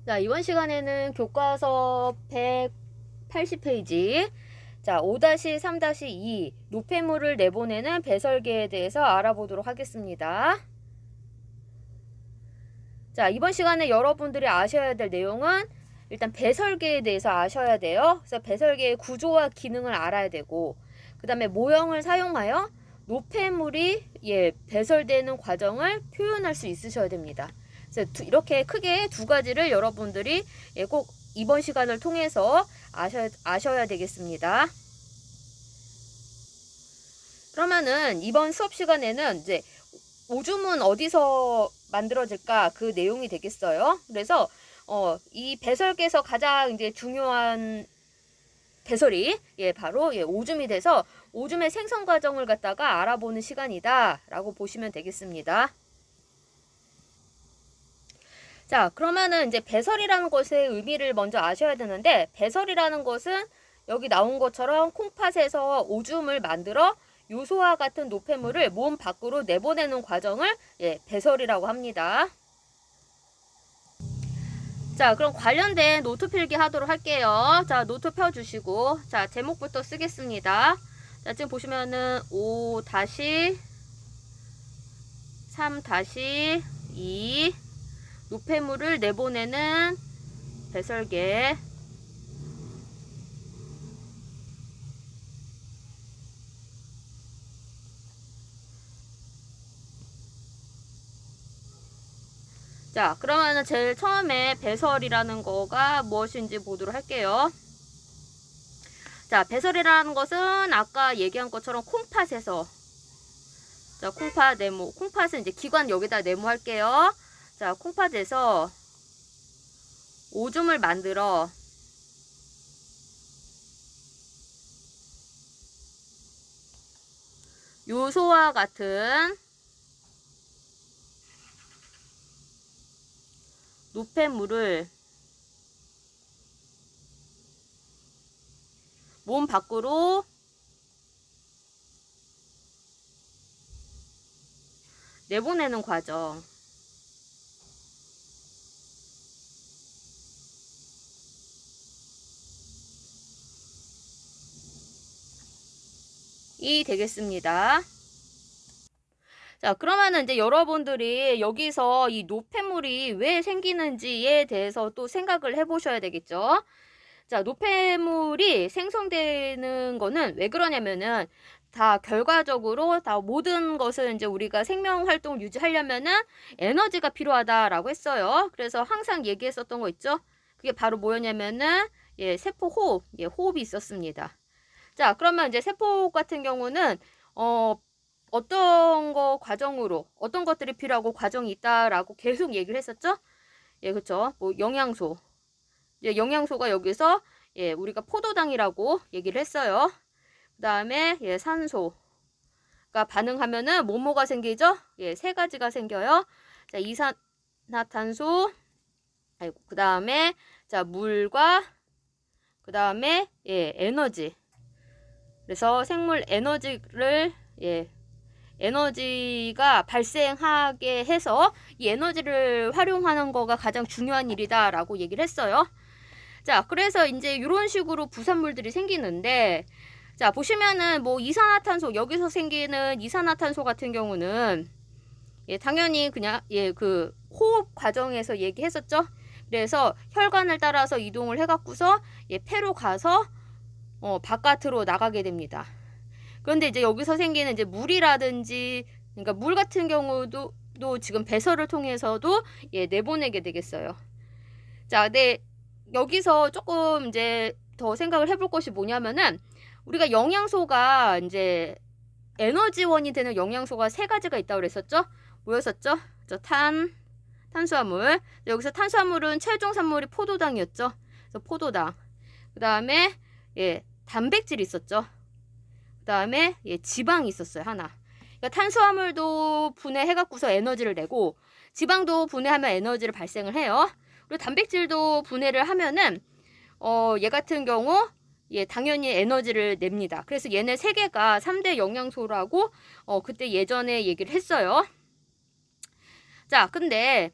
자, 이번 시간에는 교과서 180페이지 자, 5-3-2 노폐물을 내보내는 배설계에 대해서 알아보도록 하겠습니다. 자, 이번 시간에 여러분들이 아셔야 될 내용은 일단 배설계에 대해서 아셔야 돼요. 그래서 배설계의 구조와 기능을 알아야 되고, 그 다음에 모형을 사용하여 노폐물이 배설되는 과정을 표현할 수 있으셔야 됩니다. 그래서 이렇게 크게 두 가지를 여러분들이 꼭 이번 시간을 통해서 아셔야 되겠습니다. 그러면은 이번 수업 시간에는 이제 오줌은 어디서 만들어질까 그 내용이 되겠어요. 그래서 이 배설계에서 가장 이제 중요한 배설이 바로 오줌이 돼서 오줌의 생성 과정을 갖다가 알아보는 시간이다라고 보시면 되겠습니다. 자, 그러면은 이제 배설이라는 것의 의미를 먼저 아셔야 되는데, 배설이라는 것은 여기 나온 것처럼 콩팥에서 오줌을 만들어 요소와 같은 노폐물을 몸 밖으로 내보내는 과정을 배설이라고 합니다. 자, 그럼 관련된 노트 필기 하도록 할게요. 자, 노트 펴주시고, 자, 제목부터 쓰겠습니다. 자, 지금 보시면은 5-3-2 노폐물을 내보내는 배설계. 자, 그러면은 제일 처음에 배설이라는 거가 무엇인지 보도록 할게요. 자, 배설이라는 것은 아까 얘기한 것처럼 콩팥에서, 자, 콩팥 네모, 콩팥은 이제 기관 여기다 네모할게요. 자, 콩팥에서 오줌을 만들어 요소와 같은 노폐물을 몸 밖으로 내보내는 과정. 이 되겠습니다. 자, 그러면은 이제 여러분들이 여기서 이 노폐물이 왜 생기는지에 대해서 또 생각을 해보셔야 되겠죠. 자, 노폐물이 생성되는 거는 왜 그러냐면은 다 결과적으로 다 모든 것을 이제 우리가 생명 활동을 유지하려면은 에너지가 필요하다라고 했어요. 그래서 항상 얘기했었던 거 있죠. 그게 바로 뭐였냐면은 세포 호흡, 호흡이 있었습니다. 자, 그러면 이제 세포 같은 경우는 어떤 거 과정으로 어떤 것들이 필요하고 과정이 있다라고 계속 얘기를 했었죠. 그렇죠. 뭐 영양소. 영양소가 여기서 우리가 포도당이라고 얘기를 했어요. 그다음에 산소가 반응하면은 뭐뭐가 생기죠? 세 가지가 생겨요. 자, 이산화탄소. 그다음에 자, 물과 그다음에 에너지. 그래서 생물 에너지를 에너지가 발생하게 해서 이 에너지를 활용하는 거가 가장 중요한 일이다라고 얘기를 했어요. 자, 그래서 이제 이런 식으로 부산물들이 생기는데, 자, 보시면은 뭐 이산화탄소, 여기서 생기는 이산화탄소 같은 경우는 당연히 그냥 그 호흡 과정에서 얘기했었죠. 그래서 혈관을 따라서 이동을 해갖고서 폐로 가서 바깥으로 나가게 됩니다. 그런데 이제 여기서 생기는 이제 물이라든지, 그러니까 물 같은 경우도 지금 배설을 통해서도 내보내게 되겠어요. 자, 근데 여기서 조금 이제 더 생각을 해볼 것이 뭐냐면은 우리가 영양소가 이제 에너지원이 되는 영양소가 세 가지가 있다고 그랬었죠? 뭐였었죠? 탄수화물. 여기서 탄수화물은 최종 산물이 포도당이었죠. 그래서 포도당. 그 다음에 단백질이 있었죠. 그 다음에 지방이 있었어요. 하나. 그러니까 탄수화물도 분해해갖고서 에너지를 내고 지방도 분해하면 에너지를 발생을 해요. 그리고 단백질도 분해를 하면은 얘 같은 경우 당연히 에너지를 냅니다. 그래서 얘네 세 개가 3대 영양소라고 그때 예전에 얘기를 했어요. 자, 근데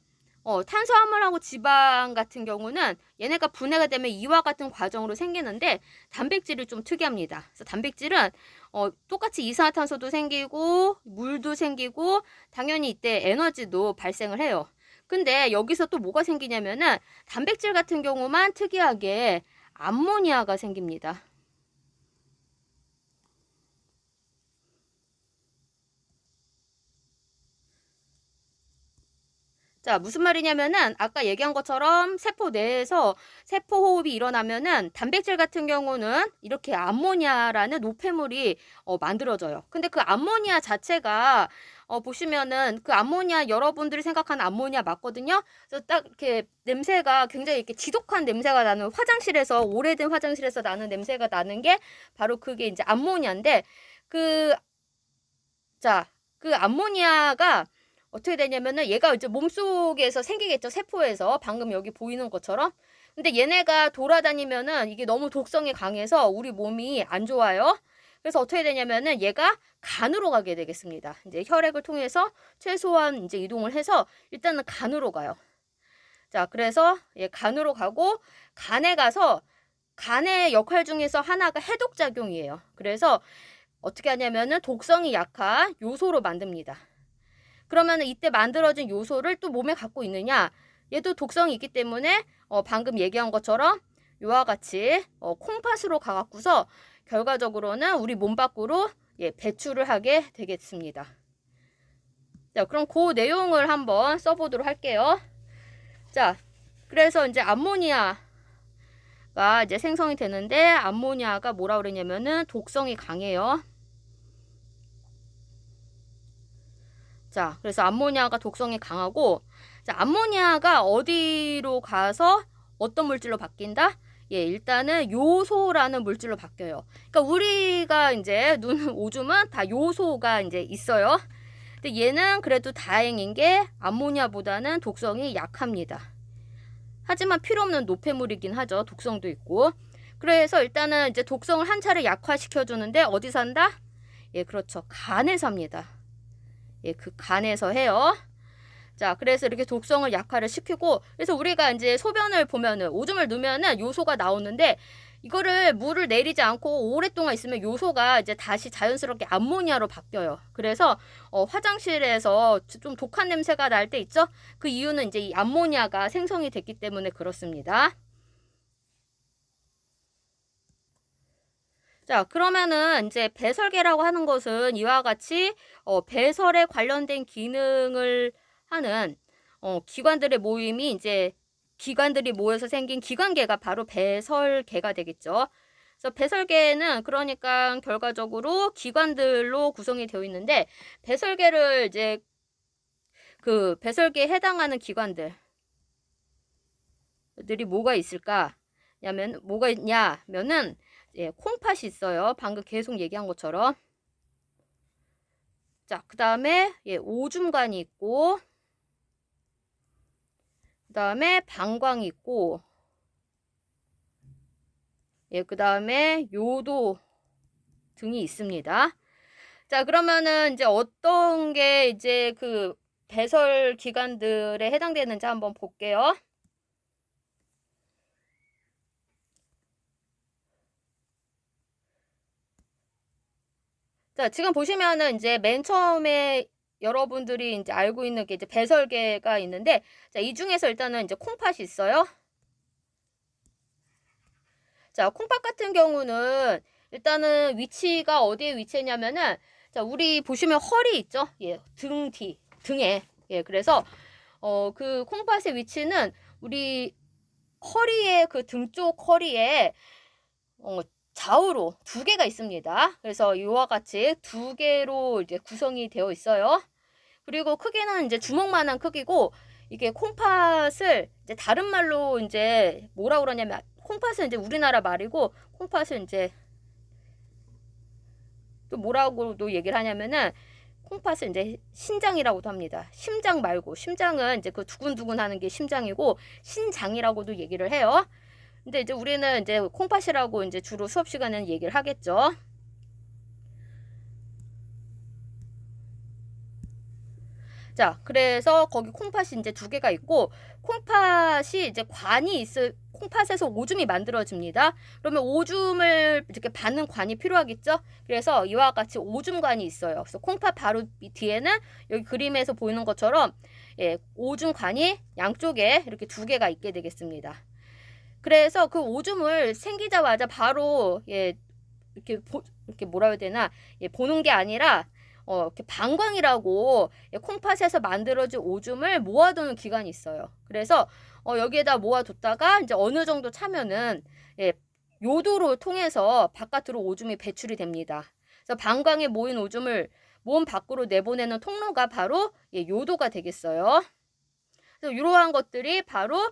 탄수화물하고 지방 같은 경우는 얘네가 분해가 되면 이와 같은 과정으로 생기는데 단백질이 좀 특이합니다. 그래서 단백질은 똑같이 이산화탄소도 생기고 물도 생기고 당연히 이때 에너지도 발생을 해요. 근데 여기서 또 뭐가 생기냐면은 단백질 같은 경우만 특이하게 암모니아가 생깁니다. 자, 무슨 말이냐면은 아까 얘기한 것처럼 세포 내에서 세포 호흡이 일어나면은 단백질 같은 경우는 이렇게 암모니아라는 노폐물이 만들어져요. 근데 그 암모니아 자체가 보시면은 그 암모니아 여러분들이 생각하는 암모니아 맞거든요. 그래서 딱 이렇게 냄새가 굉장히 이렇게 지독한 냄새가 나는 화장실에서 오래된 화장실에서 나는 냄새가 나는 게 바로 그게 이제 암모니아인데 그 암모니아가 어떻게 되냐면은 얘가 이제 몸속에서 생기겠죠. 세포에서. 방금 여기 보이는 것처럼. 근데 얘네가 돌아다니면은 이게 너무 독성이 강해서 우리 몸이 안 좋아요. 그래서 어떻게 되냐면은 얘가 간으로 가게 되겠습니다. 이제 혈액을 통해서 최소한 이제 이동을 해서 일단은 간으로 가요. 자, 그래서 얘 간으로 가고 간에 가서 간의 역할 중에서 하나가 해독작용이에요. 그래서 어떻게 하냐면은 독성이 약한 요소로 만듭니다. 그러면 이때 만들어진 요소를 또 몸에 갖고 있느냐? 얘도 독성이 있기 때문에 방금 얘기한 것처럼 이와 같이 콩팥으로 가갖고서 결과적으로는 우리 몸 밖으로 배출을 하게 되겠습니다. 자, 그럼 그 내용을 한번 써보도록 할게요. 자, 그래서 이제 암모니아가 이제 생성이 되는데 암모니아가 뭐라 그러냐면은 독성이 강해요. 자, 그래서 암모니아가 독성이 강하고, 자, 암모니아가 어디로 가서 어떤 물질로 바뀐다? 일단은 요소라는 물질로 바뀌어요. 그러니까 우리가 이제 눈, 오줌은 다 요소가 이제 있어요. 근데 얘는 그래도 다행인 게 암모니아보다는 독성이 약합니다. 하지만 필요 없는 노폐물이긴 하죠. 독성도 있고. 그래서 일단은 이제 독성을 한 차례 약화시켜주는데 어디 산다? 그렇죠. 간에 삽니다. 그 간에서 해요. 자, 그래서 이렇게 독성을 약화를 시키고, 그래서 우리가 이제 소변을 보면은, 오줌을 넣으면은 요소가 나오는데, 이거를 물을 내리지 않고 오랫동안 있으면 요소가 이제 다시 자연스럽게 암모니아로 바뀌어요. 그래서, 화장실에서 좀 독한 냄새가 날 때 있죠? 그 이유는 이제 이 암모니아가 생성이 됐기 때문에 그렇습니다. 자, 그러면은 이제 배설계라고 하는 것은 이와 같이 배설에 관련된 기능을 하는 기관들의 모임이 이제 기관들이 모여서 생긴 기관계가 바로 배설계가 되겠죠. 그래서 배설계는 그러니까 결과적으로 기관들로 구성이 되어 있는데 배설계를 이제 그 배설계에 해당하는 기관들이 뭐가 있을까? 뭐가 있냐면은 콩팥이 있어요. 방금 계속 얘기한 것처럼. 자, 그 다음에 오줌관이 있고, 그 다음에 방광이 있고, 그 다음에 요도 등이 있습니다. 자, 그러면은 이제 어떤 게 이제 그 배설 기관들에 해당되는지 한번 볼게요. 자, 지금 보시면은 이제 맨 처음에 여러분들이 이제 알고 있는 게 이제 배설계가 있는데, 자, 이 중에서 일단은 이제 콩팥이 있어요. 자, 콩팥 같은 경우는 일단은 위치가 어디에 위치했냐면은, 자, 우리 보시면 허리 있죠? 등 뒤, 등에. 그래서, 그 콩팥의 위치는 우리 허리에, 그 등 쪽 허리에, 좌우로 두 개가 있습니다. 그래서 이와 같이 두 개로 이제 구성이 되어 있어요. 그리고 크기는 이제 주먹만한 크기고 이게 콩팥을 이제 다른 말로 이제 뭐라 그러냐면 콩팥은 이제 우리나라 말이고 콩팥은 이제 또 뭐라고도 얘기를 하냐면은 콩팥은 이제 신장이라고도 합니다. 심장 말고 심장은 이제 그 두근두근 하는 게 심장이고 신장이라고도 얘기를 해요. 근데 이제 우리는 이제 콩팥이라고 이제 주로 수업 시간에는 얘기를 하겠죠. 자, 그래서 거기 콩팥이 이제 2개가 있고, 콩팥이 이제 콩팥에서 오줌이 만들어집니다. 그러면 오줌을 이렇게 받는 관이 필요하겠죠? 그래서 이와 같이 오줌관이 있어요. 그래서 콩팥 바로 뒤에는 여기 그림에서 보이는 것처럼 예, 오줌관이 양쪽에 이렇게 2개가 있게 되겠습니다. 그래서 그 오줌을 생기자마자 바로 예, 이렇게 뭐라 해야 되나, 예, 보는 게 아니라 이렇게 방광이라고 예, 콩팥에서 만들어진 오줌을 모아두는 기관이 있어요. 그래서 여기에다 모아뒀다가 이제 어느 정도 차면은 예, 요도를 통해서 바깥으로 오줌이 배출이 됩니다. 그래서 방광에 모인 오줌을 몸 밖으로 내보내는 통로가 바로 예, 요도가 되겠어요. 그래서 이러한 것들이 바로